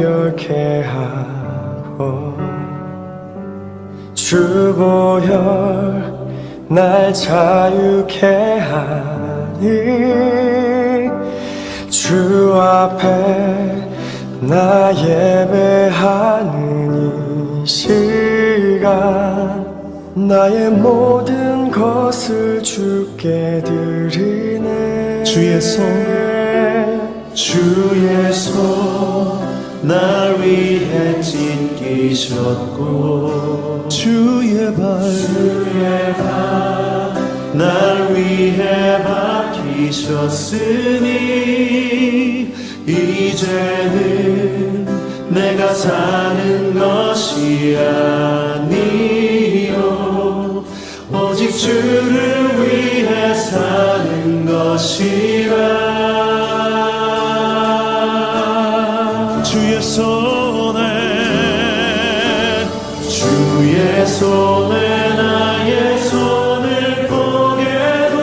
정결케 하고 주보혈 날 자유케 하니 주 앞에 나 예배하는 이 시간 나의 모든 것을 주께 드리네. 주의 손 날 위해 찢기셨고 주의 발 날 위해 박히셨으니 이제는 내가 사는 것이 아니요 오직 주를 위해 사는 것이라. 주의 손에 나의 손을 보게도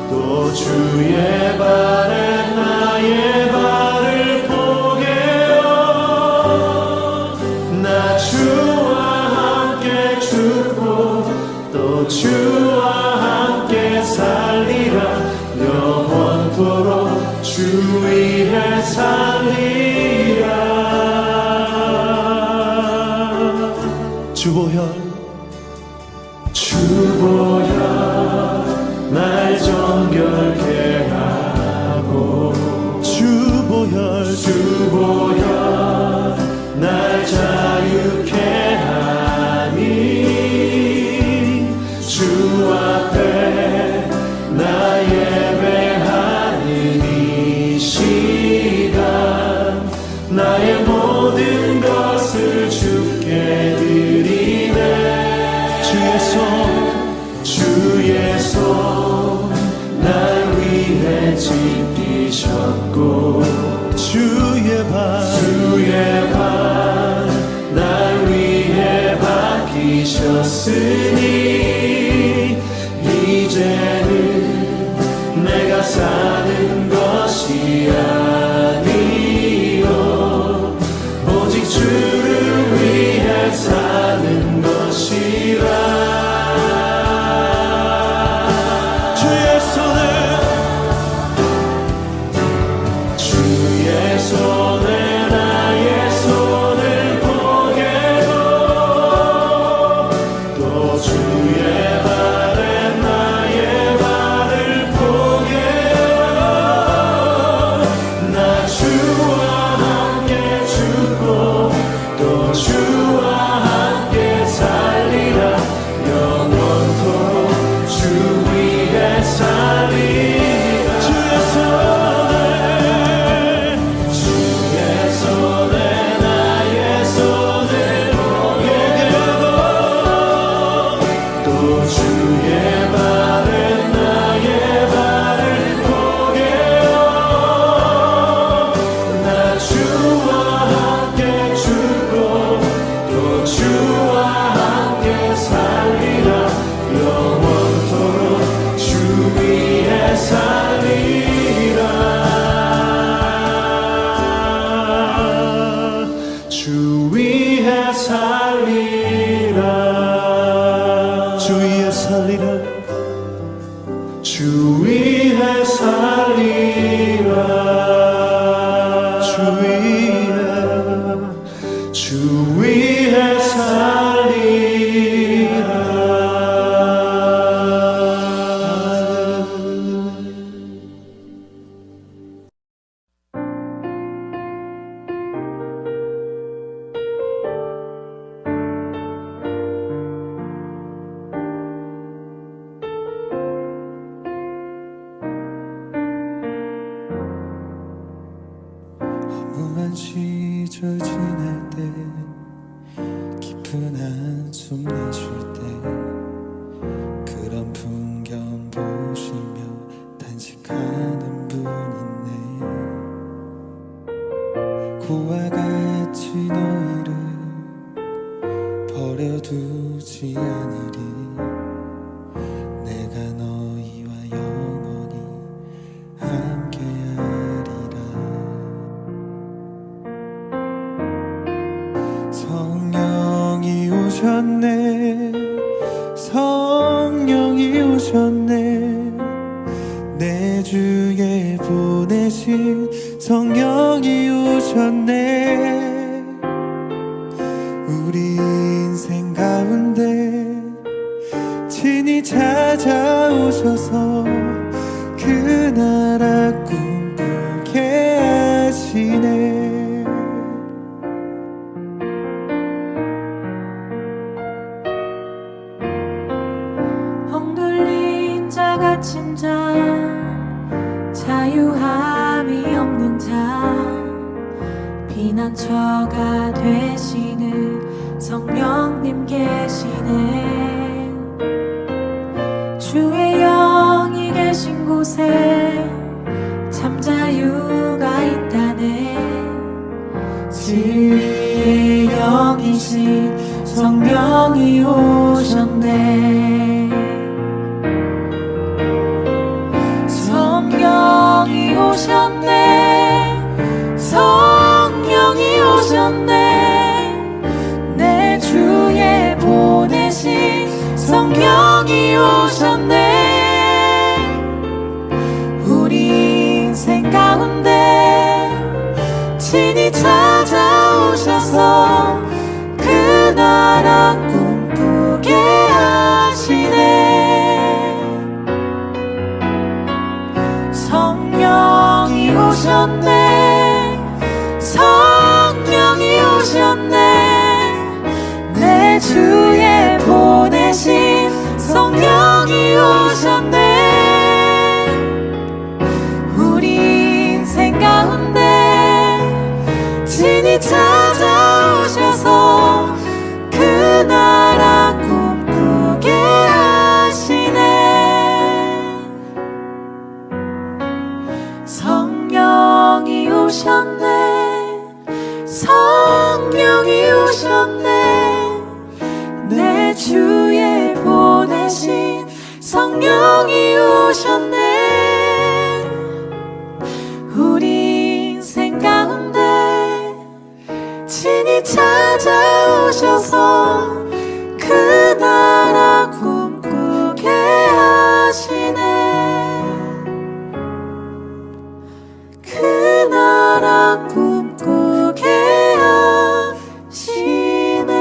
또 주의 발에 나의 발을 보게요. 나 주와 함께 죽고 또 주와 함께 살리라. 영원토록 주 위에 살리라. 주보혈 날 정결케 하고 주보혈 날 자유케 하니 주 앞에 나 예배하는 이 시간 나의 모든 것을 주께 드리네. 주의 손 날 위해 찢기셨고 주의 발 날 위해 박히셨으니 이제는 내가 사는 것이 아니요 오직 주를 위해 사는 것이라. 손에 나의 손을 보게도 또 주의 발에 나의 발을 보게요. 나 주와 함께 죽고 또 주와 함께 살리라. 영원토록 주 위에 살리라. 주 위에 살리라. 주 위에 살리라. 주 위에 살리라. 주 위에 살리라. 허무한 시절 지날 때 깊은 한숨 내쉴 때 그런 풍경 보시며 단식하는 분 있네. 고와 같이 너희를 버려두지 않으리. 내가 너희와 영원히 함께하리라. 오셨네 성령이 오셨네 내 주에 보내신 성령이 오셨네 우리 인생 가운데 친히 찾아오셔서 그 나라 꿈꾸게 하시네 억눌린 자 갇힌 자 자유함이 없는 자 피난처가 되시는 성령님 계시네 주의 영이 계신 곳에 참 자유가 있다네 진리의 영이신 성령이 오셨네 성령이 오셨네 성령이 오셨네 내 주에 보내신 성령이 오셨네 우리 인생 가운데 친히 찾아오셔서 그 나라 꿈꾸게 하시네 성령이 오셨네 성령이 오셨네 내 주에 보내신 성령이 오셨네 우리 인생 가운데 친히 찾아오셔서 그 나라 꿈꾸게 하시네 성령이 오셨네 성령이 오셨네 내 주에 보내신 성령이 오셨네 우리 인생 가운데 친히 찾아오셔서 그 나라 꿈꾸게 하시네 그 나라 꿈꾸게 하시네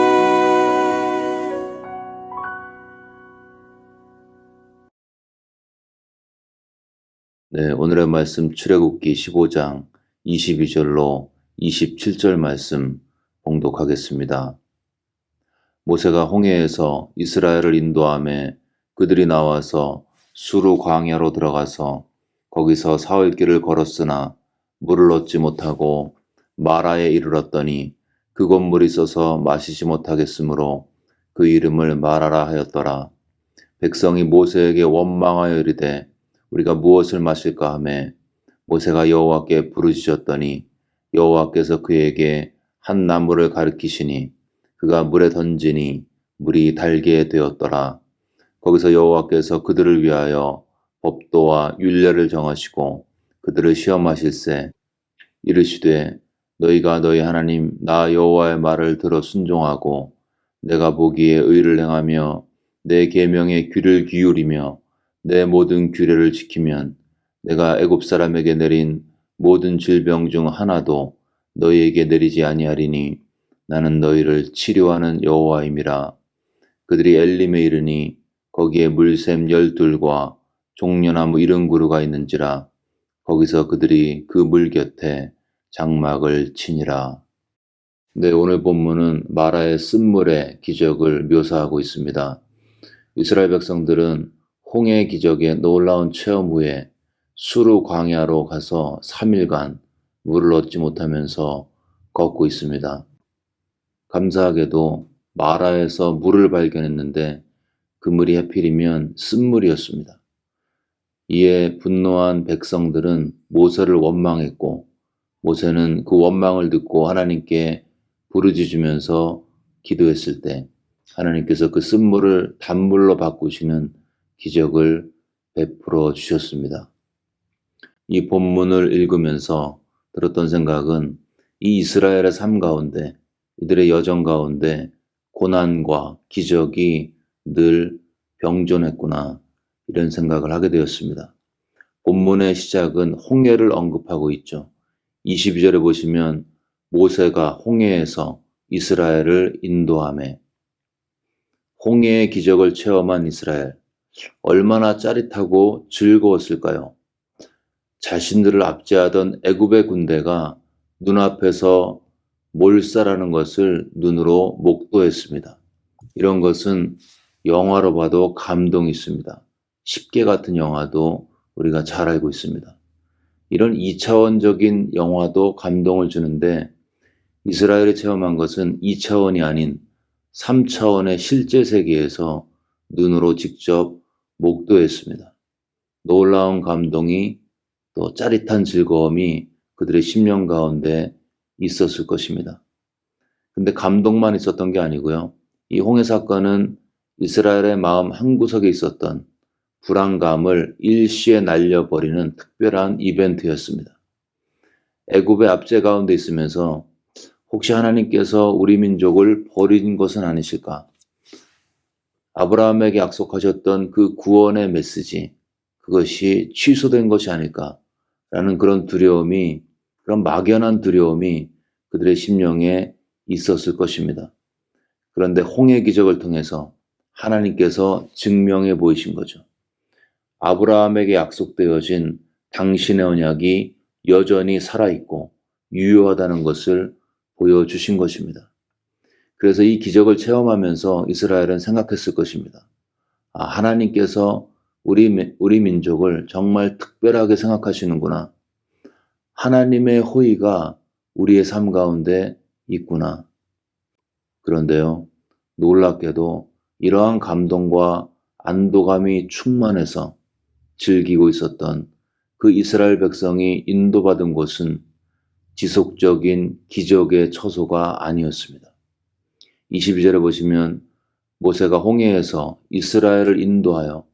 네, 오늘의 말씀 출애굽기 15장 22절로 27절 말씀 봉독하겠습니다. 모세가 홍해에서 이스라엘을 인도하며 그들이 나와서 수르 광야로 들어가서 거기서 사흘 길을 걸었으나 물을 얻지 못하고 마라에 이르렀더니 그곳 물이 있어서 마시지 못하겠으므로 그 이름을 마라라 하였더라. 백성이 모세에게 원망하여 이르되 우리가 무엇을 마실까 하매 모세가 여호와께 부르짖었더니 여호와께서 그에게 한 나무를 가리키시니 그가 물에 던지니 물이 달게 되었더라. 거기서 여호와께서 그들을 위하여 법도와 율례를 정하시고 그들을 시험하실세 이르시되 너희가 너희 하나님 나 여호와의 말을 들어 순종하고 내가 보기에 의를 행하며 내 계명에 귀를 기울이며 내 모든 규례를 지키면 내가 애굽 사람에게 내린 모든 질병 중 하나도 너희에게 내리지 아니하리니 나는 너희를 치료하는 여호와임이라. 그들이 엘림에 이르니 거기에 물샘 12과 종려나무 70그루가 있는지라. 거기서 그들이 그 물 곁에 장막을 치니라. 네, 오늘 본문은 마라의 쓴물의 기적을 묘사하고 있습니다. 이스라엘 백성들은 홍해 기적의 놀라운 체험 후에 수르 광야로 가서 3일간 물을 얻지 못하면서 걷고 있습니다. 감사하게도 마라에서 물을 발견했는데 그 물이 하필이면 쓴물이었습니다. 이에 분노한 백성들은 모세를 원망했고 모세는 그 원망을 듣고 하나님께 부르짖으면서 기도했을 때 하나님께서 그 쓴물을 단물로 바꾸시는 기적을 베풀어 주셨습니다. 이 본문을 읽으면서 들었던 생각은 이 이스라엘의 삶 가운데 이들의 여정 가운데 고난과 기적이 늘 병존했구나, 이런 생각을 하게 되었습니다. 본문의 시작은 홍해를 언급하고 있죠. 22절에 보시면 모세가 홍해에서 이스라엘을 인도하매, 홍해의 기적을 체험한 이스라엘, 얼마나 짜릿하고 즐거웠을까요? 자신들을 압제하던 애굽의 군대가 눈앞에서 몰살하는 것을 눈으로 목도했습니다. 이런 것은 영화로 봐도 감동이 있습니다. 10개 같은 영화도 우리가 잘 알고 있습니다. 이런 2차원적인 영화도 감동을 주는데 이스라엘이 체험한 것은 2차원이 아닌 3차원의 실제 세계에서 눈으로 직접 목도했습니다. 놀라운 감동이, 또 짜릿한 즐거움이 그들의 심령 가운데 있었을 것입니다. 근데 감동만 있었던 게 아니고요. 이 홍해 사건은 이스라엘의 마음 한구석에 있었던 불안감을 일시에 날려버리는 특별한 이벤트였습니다. 애굽의 압제 가운데 있으면서 혹시 하나님께서 우리 민족을 버린 것은 아니실까? 아브라함에게 약속하셨던 그 구원의 메시지, 그것이 취소된 것이 아닐까라는 그런 두려움이, 그런 막연한 두려움이 그들의 심령에 있었을 것입니다. 그런데 홍해 기적을 통해서 하나님께서 증명해 보이신 거죠. 아브라함에게 약속되어진 당신의 언약이 여전히 살아있고 유효하다는 것을 보여주신 것입니다. 그래서 이 기적을 체험하면서 이스라엘은 생각했을 것입니다. 하나님께서 우리 민족을 정말 특별하게 생각하시는구나. 하나님의 호의가 우리의 삶 가운데 있구나. 그런데요, 놀랍게도 이러한 감동과 안도감이 충만해서 즐기고 있었던 그 이스라엘 백성이 인도받은 곳은 지속적인 기적의 처소가 아니었습니다. 22절에 보시면 모세가 홍해에서 이스라엘을 인도하여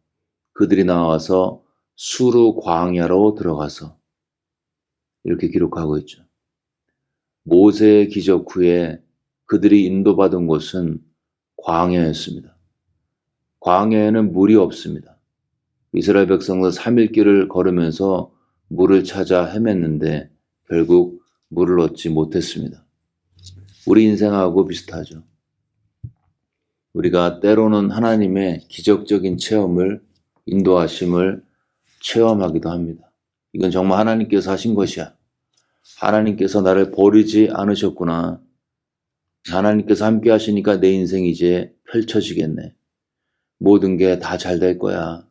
그들이 나와서 수르 광야로 들어가서, 이렇게 기록하고 있죠. 모세의 기적 후에 그들이 인도받은 곳은 광야였습니다. 광야에는 물이 없습니다. 이스라엘 백성은 3일 길을 걸으면서 물을 찾아 헤맸는데 결국 물을 얻지 못했습니다. 우리 인생하고 비슷하죠. 우리가 때로는 하나님의 기적적인 체험을, 인도하심을 체험하기도 합니다. 이건 정말 하나님께서 하신 것이야. 하나님께서 나를 버리지 않으셨구나. 하나님께서 함께 하시니까 내 인생이 이제 펼쳐지겠네. 모든 게 다 잘 될 거야.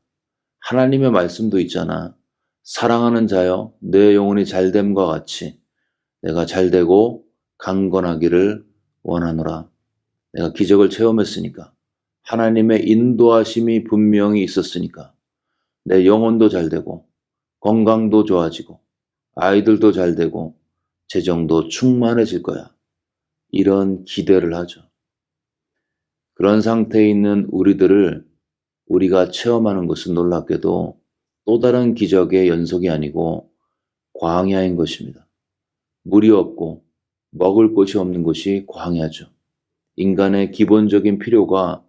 하나님의 말씀도 있잖아. 사랑하는 자여, 내 영혼이 잘됨과 같이 내가 잘되고 강건하기를 원하노라. 내가 기적을 체험했으니까, 하나님의 인도하심이 분명히 있었으니까 내 영혼도 잘되고 건강도 좋아지고 아이들도 잘되고 재정도 충만해질 거야. 이런 기대를 하죠. 그런 상태에 있는 우리들을 우리가 체험하는 것은 놀랍게도 또 다른 기적의 연속이 아니고 광야인 것입니다. 물이 없고 먹을 것이 없는 곳이 광야죠. 인간의 기본적인 필요가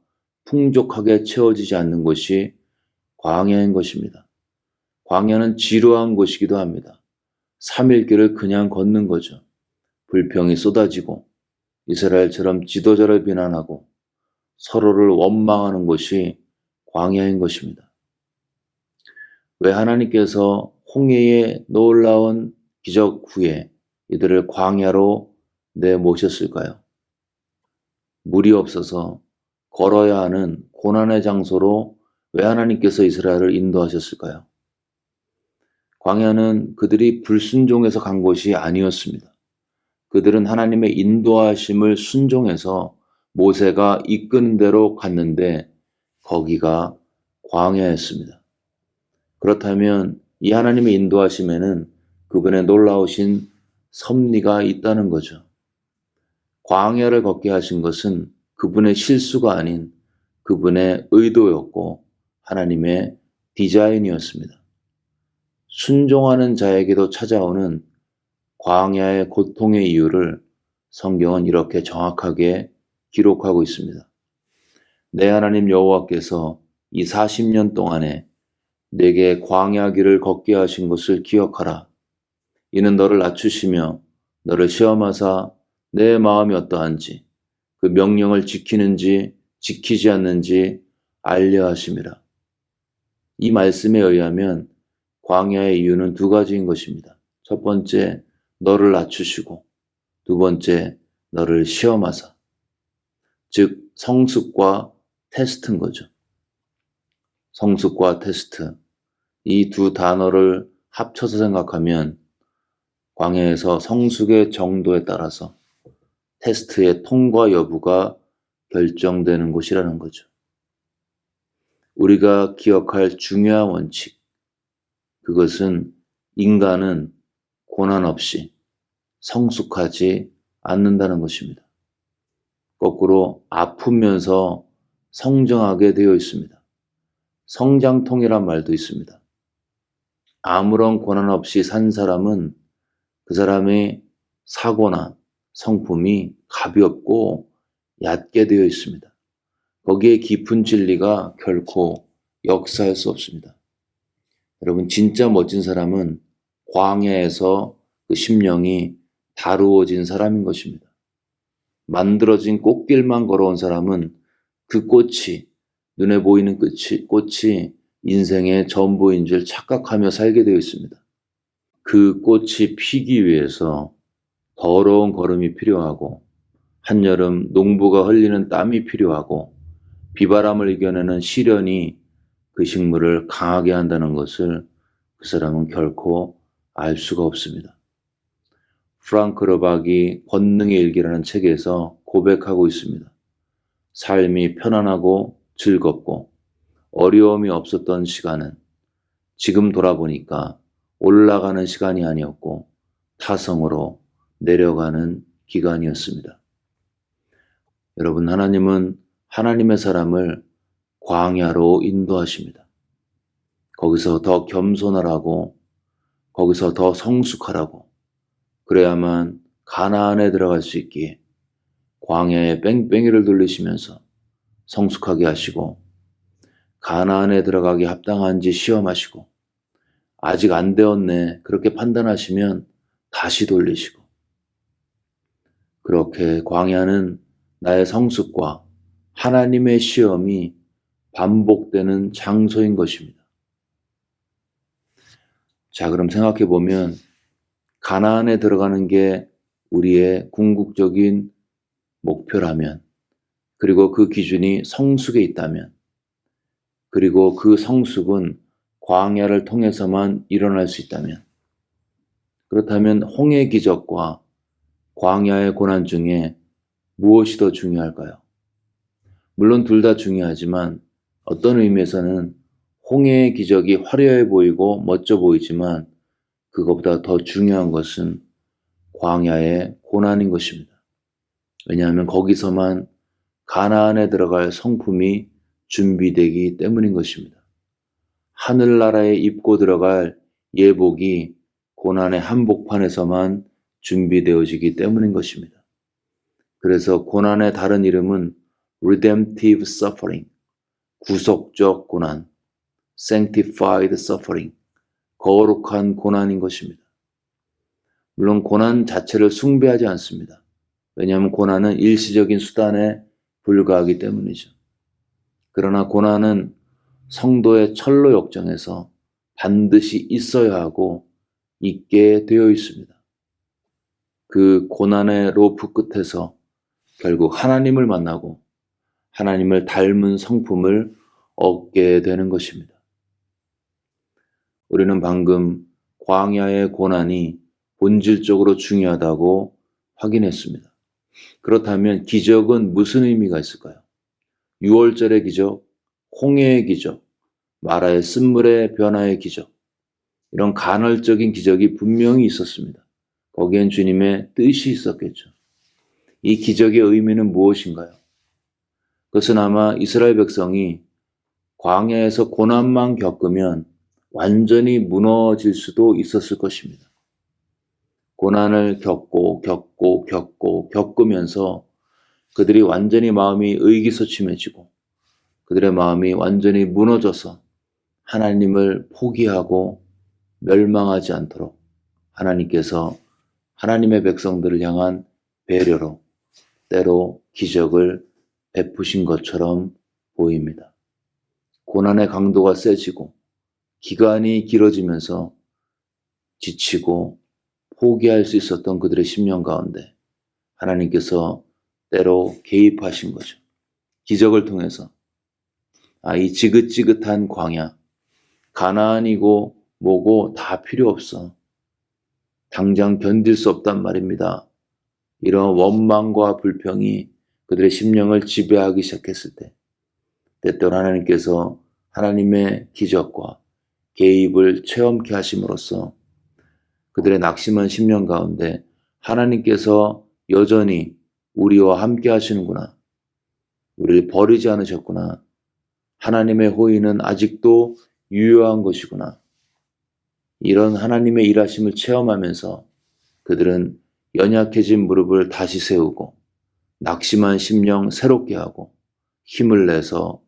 풍족하게 채워지지 않는 곳이 광야인 것입니다. 광야는 지루한 곳이기도 합니다. 3일 길을 그냥 걷는 거죠. 불평이 쏟아지고 이스라엘처럼 지도자를 비난하고 서로를 원망하는 곳이 광야인 것입니다. 왜 하나님께서 홍해의 놀라운 기적 후에 이들을 광야로 내모셨을까요? 물이 없어서 걸어야 하는 고난의 장소로 왜 하나님께서 이스라엘을 인도하셨을까요? 광야는 그들이 불순종해서 간 곳이 아니었습니다. 그들은 하나님의 인도하심을 순종해서 모세가 이끄는 대로 갔는데 거기가 광야였습니다. 그렇다면 이 하나님의 인도하심에는 그분의 놀라우신 섭리가 있다는 거죠. 광야를 걷게 하신 것은 그분의 실수가 아닌 그분의 의도였고 하나님의 디자인이었습니다. 순종하는 자에게도 찾아오는 광야의 고통의 이유를 성경은 이렇게 정확하게 기록하고 있습니다. 내 하나님 여호와께서 이 40년 동안에 내게 광야 길을 걷게 하신 것을 기억하라. 이는 너를 낮추시며 너를 시험하사 내 마음이 어떠한지 그 명령을 지키는지 지키지 않는지 알려 하심이라. 이 말씀에 의하면 광야의 이유는 두 가지인 것입니다. 첫 번째, 너를 낮추시고 두 번째, 너를 시험하사. 즉 성숙과 테스트인 거죠. 성숙과 테스트. 이 두 단어를 합쳐서 생각하면 광야에서 성숙의 정도에 따라서 테스트의 통과 여부가 결정되는 곳이라는 거죠. 우리가 기억할 중요한 원칙, 그것은 인간은 고난 없이 성숙하지 않는다는 것입니다. 거꾸로 아프면서 성장하게 되어 있습니다. 성장통이란 말도 있습니다. 아무런 고난 없이 산 사람은 그 사람의 사고나 성품이 가볍고 얕게 되어 있습니다. 거기에 깊은 진리가 결코 역사할 수 없습니다. 여러분, 진짜 멋진 사람은 광야에서 그 심령이 다루어진 사람인 것입니다. 만들어진 꽃길만 걸어온 사람은 그 꽃이, 눈에 보이는 꽃이 인생의 전부인 줄 착각하며 살게 되어 있습니다. 그 꽃이 피기 위해서 더러운 걸음이 필요하고 한여름 농부가 흘리는 땀이 필요하고 비바람을 이겨내는 시련이 그 식물을 강하게 한다는 것을 그 사람은 결코 알 수가 없습니다. 프랑크 르박이 권능의 일기라는 책에서 고백하고 있습니다. 삶이 편안하고 즐겁고 어려움이 없었던 시간은 지금 돌아보니까 올라가는 시간이 아니었고 타성으로 내려가는 기간이었습니다. 여러분, 하나님은 하나님의 사람을 광야로 인도하십니다. 거기서 더 겸손하라고, 거기서 더 성숙하라고, 그래야만 가나안에 들어갈 수 있기에 광야에 뺑뺑이를 돌리시면서 성숙하게 하시고 가나안에 들어가기 합당한지 시험하시고 아직 안 되었네 그렇게 판단하시면 다시 돌리시고, 그렇게 광야는 나의 성숙과 하나님의 시험이 반복되는 장소인 것입니다. 자, 그럼 생각해 보면 가나안에 들어가는 게 우리의 궁극적인 목표라면, 그리고 그 기준이 성숙에 있다면, 그리고 그 성숙은 광야를 통해서만 일어날 수 있다면, 그렇다면 홍해 기적과 광야의 고난 중에 무엇이 더 중요할까요? 물론 둘 다 중요하지만 어떤 의미에서는 홍해의 기적이 화려해 보이고 멋져 보이지만 그것보다 더 중요한 것은 광야의 고난인 것입니다. 왜냐하면 거기서만 가나안에 들어갈 성품이 준비되기 때문인 것입니다. 하늘나라에 입고 들어갈 예복이 고난의 한복판에서만 준비되어지기 때문인 것입니다. 그래서 고난의 다른 이름은 redemptive suffering, 구속적 고난, sanctified suffering, 거룩한 고난인 것입니다. 물론 고난 자체를 숭배하지 않습니다. 왜냐하면 고난은 일시적인 수단에 불과하기 때문이죠. 그러나 고난은 성도의 철로 역정에서 반드시 있어야 하고 있게 되어 있습니다. 그 고난의 로프 끝에서 결국 하나님을 만나고 하나님을 닮은 성품을 얻게 되는 것입니다. 우리는 방금 광야의 고난이 본질적으로 중요하다고 확인했습니다. 그렇다면 기적은 무슨 의미가 있을까요? 6월절의 기적, 홍해의 기적, 마라의 쓴물의 변화의 기적, 이런 간헐적인 기적이 분명히 있었습니다. 거기엔 주님의 뜻이 있었겠죠. 이 기적의 의미는 무엇인가요? 그것은 아마 이스라엘 백성이 광야에서 고난만 겪으면 완전히 무너질 수도 있었을 것입니다. 고난을 겪으면서 그들이 완전히 마음이 의기소침해지고 그들의 마음이 완전히 무너져서 하나님을 포기하고 멸망하지 않도록 하나님께서 하나님의 백성들을 향한 배려로 때로 기적을 베푸신 것처럼 보입니다. 고난의 강도가 세지고 기간이 길어지면서 지치고 포기할 수 있었던 그들의 심령 가운데 하나님께서 때로 개입하신 거죠. 기적을 통해서 이 지긋지긋한 광야, 가나안이고 뭐고 다 필요 없어. 당장 견딜 수 없단 말입니다. 이런 원망과 불평이 그들의 심령을 지배하기 시작했을 때 때때로 하나님께서 하나님의 기적과 개입을 체험케 하심으로써 그들의 낙심한 심령 가운데 하나님께서 여전히 우리와 함께 하시는구나. 우리를 버리지 않으셨구나. 하나님의 호의는 아직도 유효한 것이구나. 이런 하나님의 일하심을 체험하면서 그들은 연약해진 무릎을 다시 세우고 낙심한 심령 새롭게 하고 힘을 내서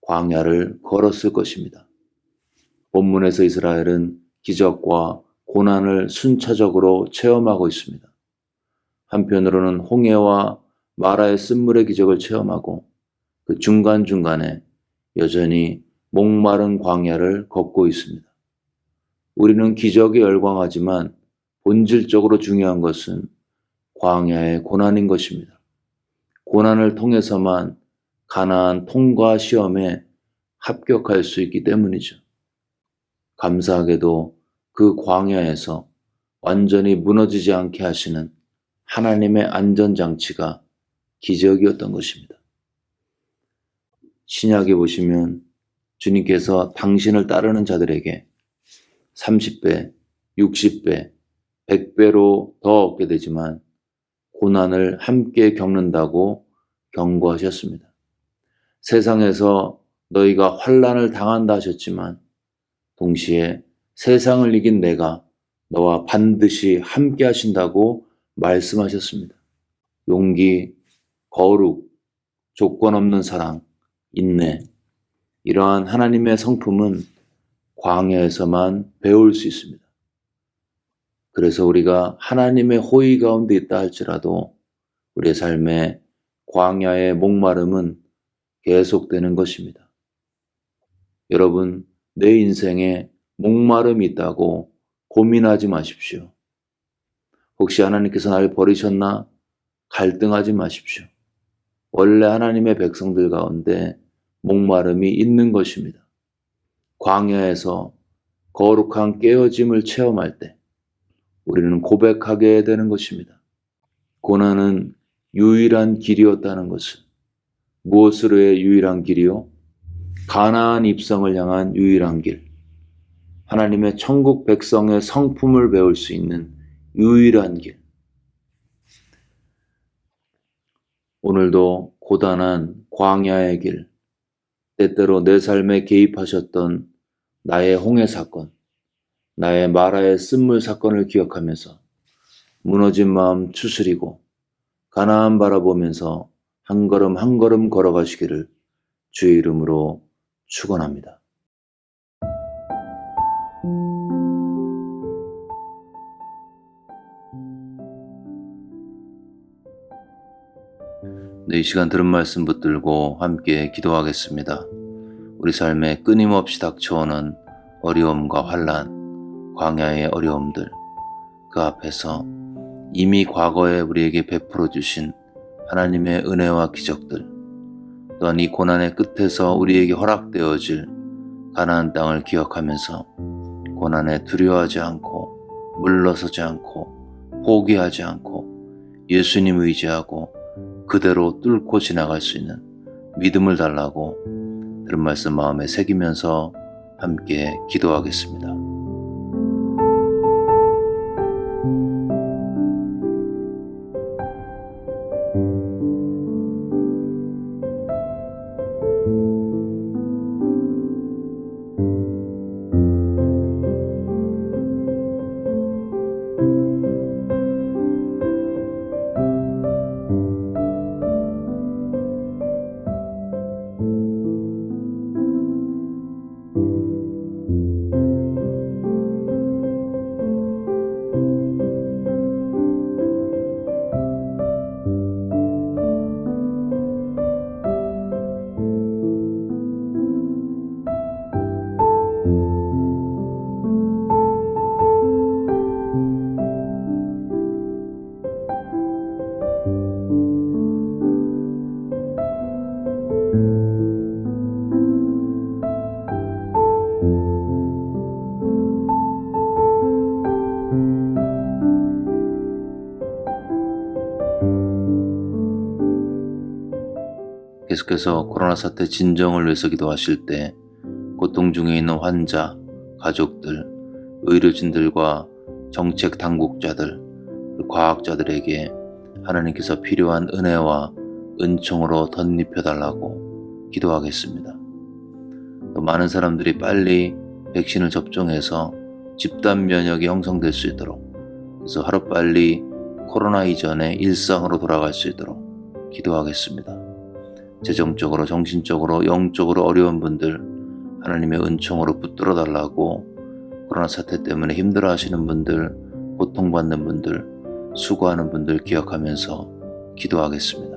광야를 걸었을 것입니다. 본문에서 이스라엘은 기적과 고난을 순차적으로 체험하고 있습니다. 한편으로는 홍해와 마라의 쓴물의 기적을 체험하고 그 중간중간에 여전히 목마른 광야를 걷고 있습니다. 우리는 기적에 열광하지만 본질적으로 중요한 것은 광야의 고난인 것입니다. 고난을 통해서만 가나안 통과 시험에 합격할 수 있기 때문이죠. 감사하게도 그 광야에서 완전히 무너지지 않게 하시는 하나님의 안전장치가 기적이었던 것입니다. 신약에 보시면 주님께서 당신을 따르는 자들에게 30배, 60배, 100배로 더 얻게 되지만 고난을 함께 겪는다고 경고하셨습니다. 세상에서 너희가 환난을 당한다 하셨지만 동시에 세상을 이긴 내가 너와 반드시 함께 하신다고 말씀하셨습니다. 용기, 거룩, 조건 없는 사랑, 인내, 이러한 하나님의 성품은 광야에서만 배울 수 있습니다. 그래서 우리가 하나님의 호의 가운데 있다 할지라도 우리의 삶에 광야의 목마름은 계속되는 것입니다. 여러분, 내 인생에 목마름이 있다고 고민하지 마십시오. 혹시 하나님께서 나를 버리셨나? 갈등하지 마십시오. 원래 하나님의 백성들 가운데 목마름이 있는 것입니다. 광야에서 거룩한 깨어짐을 체험할 때 우리는 고백하게 되는 것입니다. 고난은 유일한 길이었다는 것을. 무엇으로의 유일한 길이요? 가나안 입성을 향한 유일한 길. 하나님의 천국 백성의 성품을 배울 수 있는 유일한 길. 오늘도 고단한 광야의 길, 때때로 내 삶에 개입하셨던 나의 홍해 사건, 나의 마라의 쓴물 사건을 기억하면서 무너진 마음 추스리고 가나안 바라보면서 한 걸음 한 걸음 걸어가시기를 주의 이름으로 축원합니다. 네, 이 시간 들은 말씀 붙들고 함께 기도하겠습니다. 우리 삶에 끊임없이 닥쳐오는 어려움과 환난, 광야의 어려움들, 그 앞에서 이미 과거에 우리에게 베풀어 주신 하나님의 은혜와 기적들, 또한 이 고난의 끝에서 우리에게 허락되어질 가나안 땅을 기억하면서 고난에 두려워하지 않고 물러서지 않고 포기하지 않고 예수님 의지하고 그대로 뚫고 지나갈 수 있는 믿음을 달라고 들은 말씀 마음에 새기면서 함께 기도하겠습니다. 계속해서 코로나 사태 진정을 위해서 기도하실 때 고통 중에 있는 환자, 가족들, 의료진들과 정책 당국자들, 과학자들에게 하나님께서 필요한 은혜와 은총으로 덧입혀달라고 기도하겠습니다. 또 많은 사람들이 빨리 백신을 접종해서 집단 면역이 형성될 수 있도록, 그래서 하루빨리 코로나 이전의 일상으로 돌아갈 수 있도록 기도하겠습니다. 재정적으로, 정신적으로, 영적으로 어려운 분들 하나님의 은총으로 붙들어 달라고, 코로나 사태 때문에 힘들어하시는 분들, 고통받는 분들, 수고하는 분들 기억하면서 기도하겠습니다.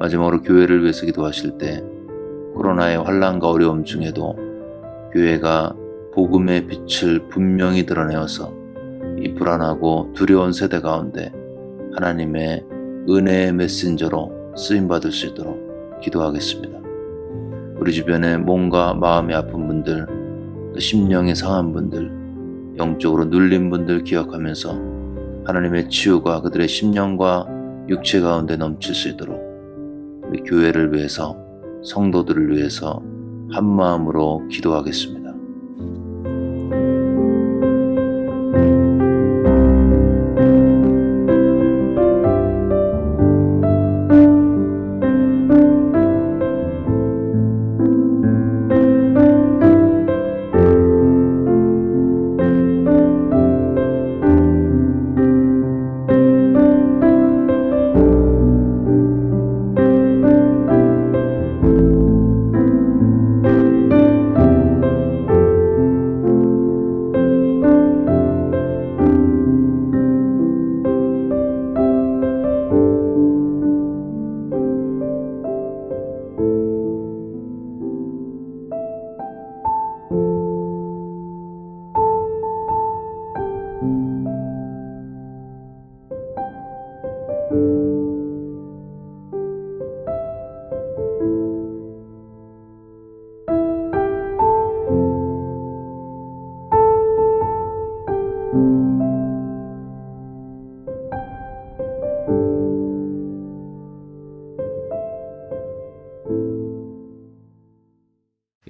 마지막으로 교회를 위해서 기도하실 때 코로나의 환난과 어려움 중에도 교회가 복음의 빛을 분명히 드러내어서 이 불안하고 두려운 세대 가운데 하나님의 은혜의 메신저로 쓰임받을 수 있도록 기도하겠습니다. 우리 주변에 몸과 마음이 아픈 분들, 심령이 상한 분들, 영적으로 눌린 분들 기억하면서 하나님의 치유가 그들의 심령과 육체 가운데 넘칠 수 있도록 우리 교회를 위해서, 성도들을 위해서 한마음으로 기도하겠습니다.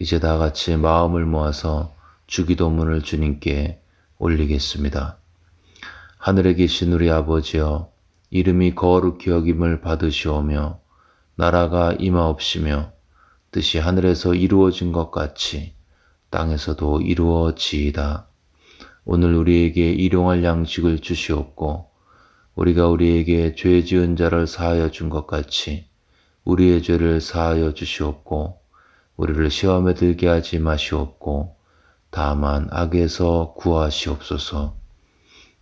이제 다 같이 마음을 모아서 주기도문을 주님께 올리겠습니다. 하늘에 계신 우리 아버지여, 이름이 거룩히 여김을 받으시오며 나라가 임하옵시며 뜻이 하늘에서 이루어진 것 같이 땅에서도 이루어지이다. 오늘 우리에게 일용할 양식을 주시옵고 우리가 우리에게 죄 지은 자를 사하여 준 것 같이 우리의 죄를 사하여 주시옵고 우리를 시험에 들게 하지 마시옵고 다만 악에서 구하시옵소서.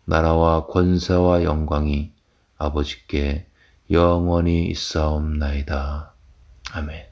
나라와 권세와 영광이 아버지께 영원히 있사옵나이다. 아멘.